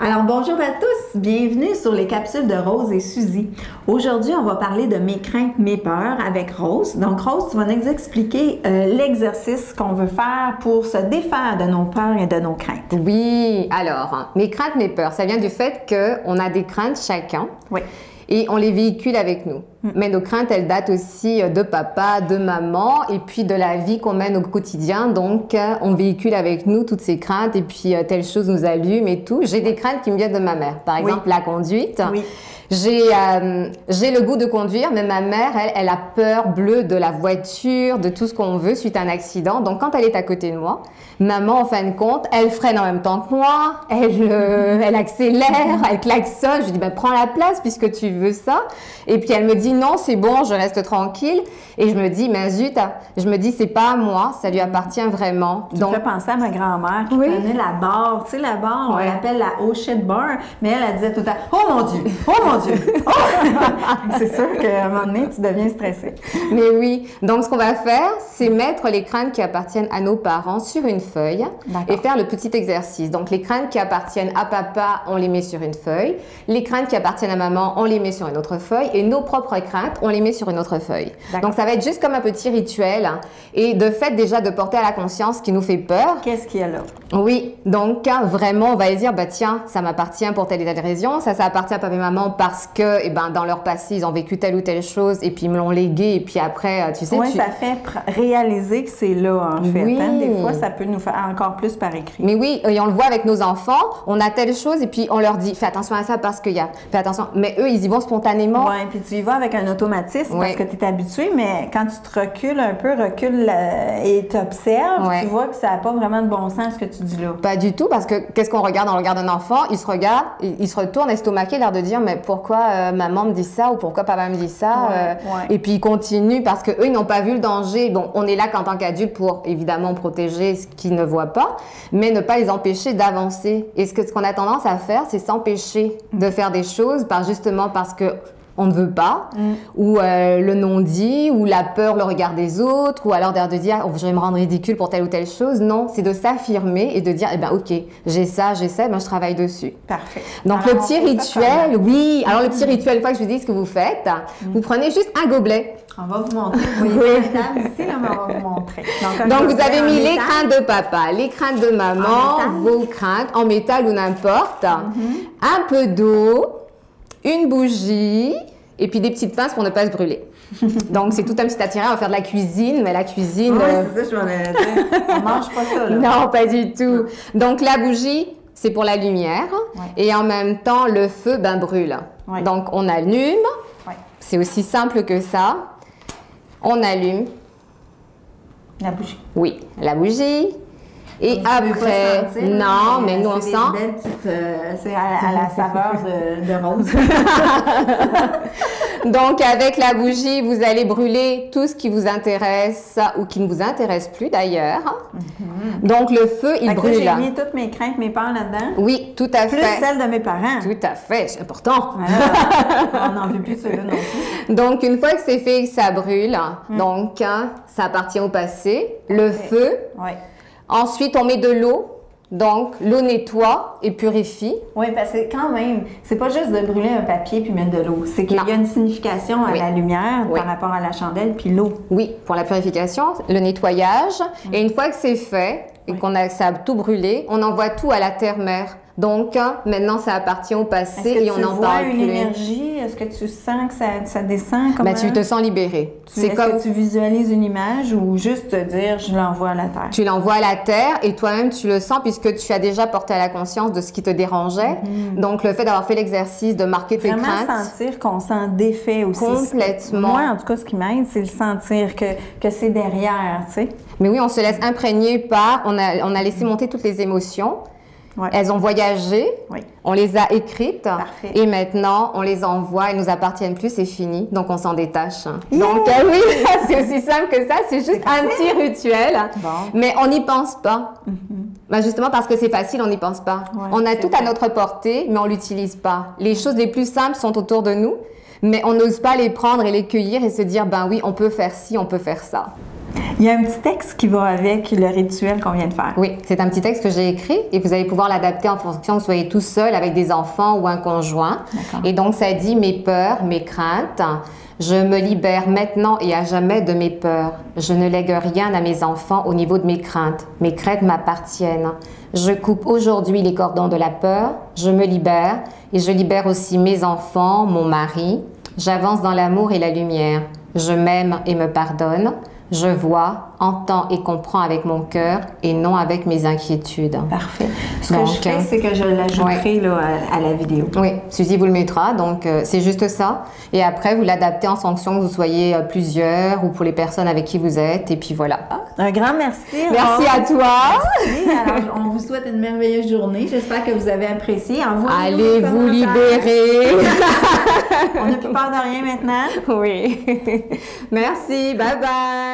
Alors bonjour à tous, bienvenue sur les capsules de Rose et Suzy. Aujourd'hui, on va parler de mes craintes, mes peurs avec Rose. Donc Rose, tu vas nous expliquer l'exercice qu'on veut faire pour se défaire de nos peurs et de nos craintes. Oui, alors, mes craintes, mes peurs, ça vient du fait qu'on a des craintes chacun. Oui. Et on les véhicule avec nous. Mais nos craintes, elles datent aussi de papa, de maman et puis de la vie qu'on mène au quotidien. Donc, on véhicule avec nous toutes ces craintes et puis telle chose nous allume et tout. J'ai des craintes qui me viennent de ma mère. Par exemple, la conduite. Oui. J'ai le goût de conduire, mais ma mère, elle a peur bleue de la voiture, de tout ce qu'on veut suite à un accident. Donc, quand elle est à côté de moi, maman, en fin de compte, elle freine en même temps que moi, elle accélère, elle klaxonne. Je lui dis, ben, prends la place puisque tu veux ça. Et puis, elle me dit, non, c'est bon, je reste tranquille. Et je me dis, mais zut, je me dis, c'est pas à moi, ça lui appartient vraiment. Tu me fais penser à ma grand-mère qui prenait la barre. Tu sais, la barre, on l'appelle la oh shit bar, mais elle disait tout le temps, oh mon Dieu, oh mon Dieu. Oh! C'est sûr qu'à un moment donné, tu deviens stressé. Mais oui. Donc, ce qu'on va faire, c'est mettre les craintes qui appartiennent à nos parents sur une feuille et faire le petit exercice. Donc, les craintes qui appartiennent à papa, on les met sur une feuille. Les craintes qui appartiennent à maman, on les met sur une autre feuille. Et nos propres craintes, on les met sur une autre feuille. Donc, ça va être juste comme un petit rituel. Et de fait, déjà, de porter à la conscience ce qui nous fait peur. Qu'est-ce qu'il y a là? Oui. Donc, vraiment, on va dire, bah tiens, ça m'appartient pour telle et telle raison. Ça appartient à papa et maman parce que, eh ben, dans leur passé, ils ont vécu telle ou telle chose et puis ils me l'ont légué. Et puis après, tu sais... Oui, ça fait réaliser que c'est là, en fait. Oui. Hein? Des fois, ça peut nous faire encore plus par écrit. Mais oui, et on le voit avec nos enfants. On a telle chose et puis on leur dit, fais attention à ça parce qu'il y a... Fais attention. Mais eux, ils y vont spontanément. Oui, puis tu y vas avec un automatisme parce que tu es habitué, mais quand tu te recules un peu, et tu observes, tu vois que ça n'a pas vraiment de bon sens ce que tu dis là. Pas du tout, parce que qu'est-ce qu'on regarde dans le regard d'un enfant? Il se regarde, il se retourne estomaqué, l'air de dire, mais pourquoi maman me dit ça ou pourquoi papa me dit ça? Et puis il continue parce qu'eux, ils n'ont pas vu le danger. Bon, on est là qu'en tant qu'adulte pour évidemment protéger ce qu'ils ne voient pas, mais ne pas les empêcher d'avancer. Et ce qu'on a tendance à faire, c'est s'empêcher de faire des choses justement parce que on ne veut pas, ou le non-dit, ou la peur, le regard des autres, ou alors de dire oh, je vais me rendre ridicule pour telle ou telle chose. Non, c'est de s'affirmer et de dire eh ben ok, j'ai ça, ben je travaille dessus. Parfait. Donc alors, le petit rituel, oui. Alors le petit rituel, une fois que je vous dis ce que vous faites, vous prenez juste un gobelet. On va vous montrer. Vous voyez la table ici, là, mais on va vous montrer. Donc vous avez mis les craintes de papa, les craintes de maman, vos craintes en métal ou n'importe, un peu d'eau, une bougie et puis des petites pinces pour ne pas se brûler. Donc, c'est tout un petit attirail. On va faire de la cuisine, mais la cuisine... Oui, c'est ça, je m'en ai dit. On mange pas ça, là. Non, pas du tout. Donc, la bougie, c'est pour la lumière. Et en même temps, le feu, brûle. Donc, on allume. C'est aussi simple que ça. On allume. La bougie. Oui, la bougie. Et après, sentir, non, mais nous on sent. C'est à la saveur de rose. Donc avec la bougie, vous allez brûler tout ce qui vous intéresse ou qui ne vous intéresse plus d'ailleurs. Donc le feu, il brûle. J'ai mis toutes mes craintes, mes peurs là-dedans. Oui, tout à fait. Plus celles de mes parents. Tout à fait, c'est important. On n'en veut plus de ceux-là non plus. Donc une fois que c'est fait, que ça brûle, donc ça appartient au passé. Le feu. Ensuite, on met de l'eau. Donc, l'eau nettoie et purifie. Oui, parce que quand même, c'est pas juste de brûler un papier puis mettre de l'eau. C'est qu'il y a une signification à la lumière par rapport à la chandelle puis l'eau. Oui, pour la purification, le nettoyage. Et une fois que c'est fait et ça a tout brûlé, on envoie tout à la terre-mère. Donc, maintenant, ça appartient au passé et on n'en parle plus. Est-ce que tu vois une énergie? Est-ce que tu sens que ça descend? Tu te sens libéré. Est-ce que tu visualises une image ou juste te dire, je l'envoie à la terre? Tu l'envoies à la terre et toi-même, tu le sens puisque tu as déjà porté à la conscience de ce qui te dérangeait. Donc, le fait d'avoir fait l'exercice de marquer tes craintes. Vraiment sentir qu'on s'en défait aussi. Complètement. Moi, en tout cas, ce qui m'aide, c'est le sentir que c'est derrière, tu sais. Mais oui, on se laisse imprégner par... On a laissé monter toutes les émotions. Elles ont voyagé, on les a écrites et maintenant on les envoie, elles nous appartiennent plus, c'est fini, donc on s'en détache. Donc oui, c'est aussi simple que ça, c'est juste un petit rituel, mais on n'y pense pas. Justement parce que c'est facile, on n'y pense pas. On a tout à notre portée, mais on l'utilise pas. Les choses les plus simples sont autour de nous, mais on n'ose pas les prendre et les cueillir et se dire, oui, on peut faire ci, on peut faire ça. Il y a un petit texte qui va avec le rituel qu'on vient de faire. Oui, c'est un petit texte que j'ai écrit et vous allez pouvoir l'adapter en fonction que vous soyez tout seul avec des enfants ou un conjoint. Et donc, ça dit mes peurs, mes craintes. Je me libère maintenant et à jamais de mes peurs. Je ne lègue rien à mes enfants au niveau de mes craintes. Mes craintes m'appartiennent. Je coupe aujourd'hui les cordons de la peur. Je me libère et je libère aussi mes enfants, mon mari. J'avance dans l'amour et la lumière. Je m'aime et me pardonne. Je vois, entends et comprends avec mon cœur et non avec mes inquiétudes. Parfait. Ce que je fais, c'est que je l'ajouterai là, à la vidéo. Oui, Suzy vous le mettra, donc c'est juste ça. Et après, vous l'adaptez en fonction que vous soyez plusieurs ou pour les personnes avec qui vous êtes. Et puis voilà. Un grand merci. Merci à toi. Merci. Alors, on vous souhaite une merveilleuse journée. J'espère que vous avez apprécié. Allez vous libérer. On n'a plus peur de rien maintenant. Oui. Merci. Bye bye.